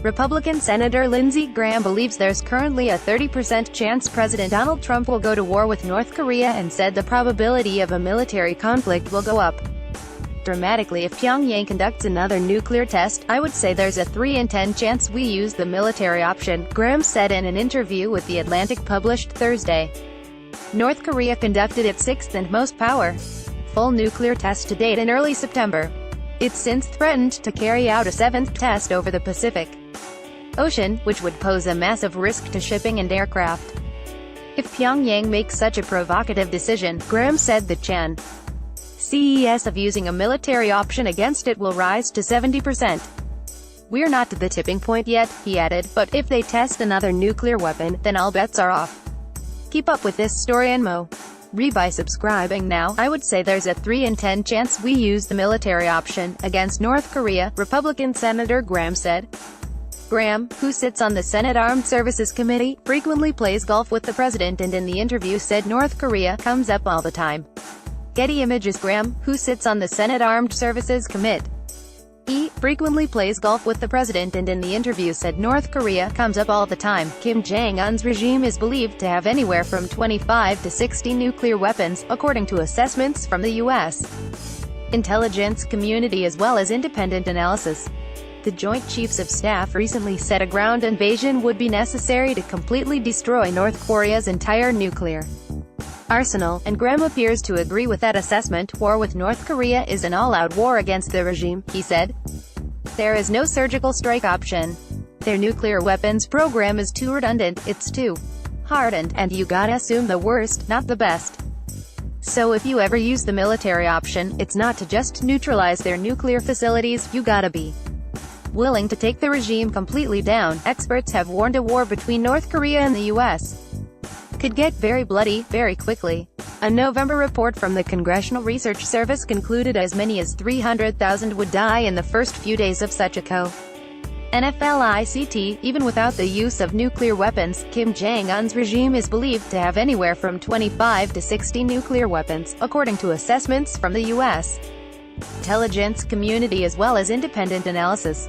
Republican Senator Lindsey Graham believes there's currently a 30% chance President Donald Trump will go to war with North Korea and said the probability of a military conflict will go up dramatically if Pyongyang conducts another nuclear test. I would say there's a 3 in 10 chance we use the military option, Graham said in an interview with The Atlantic published Thursday. North Korea conducted its sixth and most powerful nuclear test to date in early September. It's since threatened to carry out a seventh test over the Pacific Ocean, which would pose a massive risk to shipping and aircraft. If Pyongyang makes such a provocative decision, Graham said the chances of using a military option against it will rise to 70%. We're not at the tipping point yet, he added, but if they test another nuclear weapon, then all bets are off. Keep up with this story and more by subscribing now. I would say there's a 3 in 10 chance we use the military option against North Korea, Republican Senator Graham said. Graham, who sits on the Senate Armed Services Committee, frequently plays golf with the president and in the interview said North Korea comes up all the time. Getty Images. Graham, who sits on the Senate Armed Services Committee, frequently plays golf with the president and in the interview said North Korea comes up all the time. Kim Jong-un's regime is believed to have anywhere from 25 to 60 nuclear weapons, according to assessments from the U.S. intelligence community as well as independent analysis. The Joint Chiefs of Staff recently said a ground invasion would be necessary to completely destroy North Korea's entire nuclear arsenal, and Graham appears to agree with that assessment. War with North Korea is an all-out war against the regime, he said. There is no surgical strike option. Their nuclear weapons program is too redundant, it's too hardened, and you gotta assume the worst, not the best. So if you ever use the military option, it's not to just neutralize their nuclear facilities, you gotta be willing to take the regime completely down. Experts have warned a war between North Korea and the U.S. could get very bloody, very quickly. A November report from the Congressional Research Service concluded as many as 300,000 would die in the first few days of such a conflict. Even without the use of nuclear weapons, Kim Jong-un's regime is believed to have anywhere from 25 to 60 nuclear weapons, according to assessments from the U.S. intelligence community as well as independent analysis.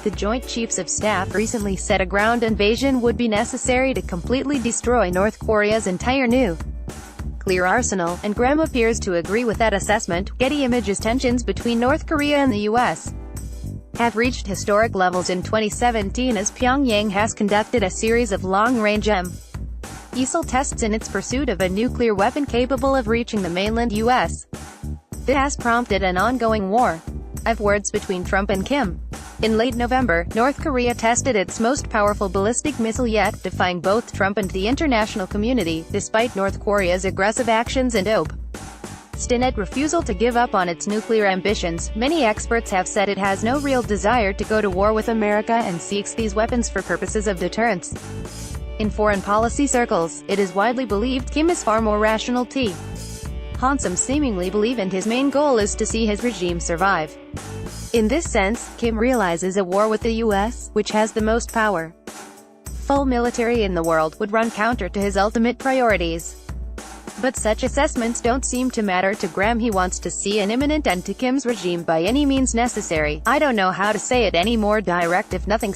The Joint Chiefs of Staff recently said a ground invasion would be necessary to completely destroy North Korea's entire nuclear arsenal, and Graham appears to agree with that assessment. Getty Images. Tensions between North Korea and the U.S. have reached historic levels in 2017 as Pyongyang has conducted a series of long-range missile tests in its pursuit of a nuclear weapon capable of reaching the mainland U.S. This has prompted an ongoing war of words between Trump and Kim. In late November, North Korea tested its most powerful ballistic missile yet, defying both Trump and the international community, despite North Korea's aggressive actions and obstinate refusal to give up on its nuclear ambitions. Many experts have said it has no real desire to go to war with America and seeks these weapons for purposes of deterrence. In foreign policy circles, it is widely believed Kim is far more rational. Handsome seemingly believe and his main goal is to see his regime survive. In this sense, Kim realizes a war with the U.S., which has the most powerful military in the world, would run counter to his ultimate priorities. But such assessments don't seem to matter to Graham. He wants to see an imminent end to Kim's regime by any means necessary. I don't know how to say it any more direct if nothing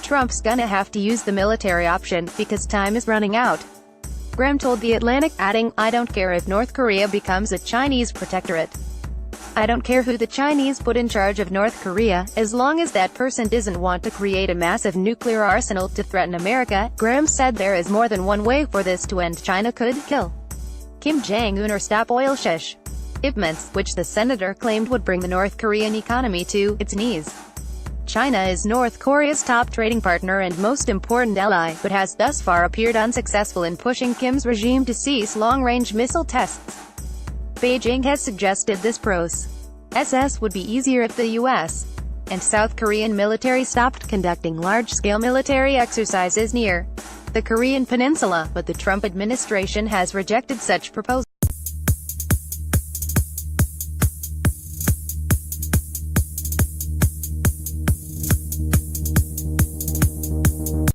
Trump's gonna have to use the military option, because time is running out. Graham told The Atlantic, adding, I don't care if North Korea becomes a Chinese protectorate. I don't care who the Chinese put in charge of North Korea, as long as that person doesn't want to create a massive nuclear arsenal to threaten America. Graham said there is more than one way for this to end. China could kill Kim Jong-un or stop oil shipments, which the senator claimed would bring the North Korean economy to its knees. China is North Korea's top trading partner and most important ally, but has thus far appeared unsuccessful in pushing Kim's regime to cease long-range missile tests. Beijing has suggested this process would be easier if the U.S. and South Korean military stopped conducting large-scale military exercises near the Korean peninsula, but the Trump administration has rejected such proposals.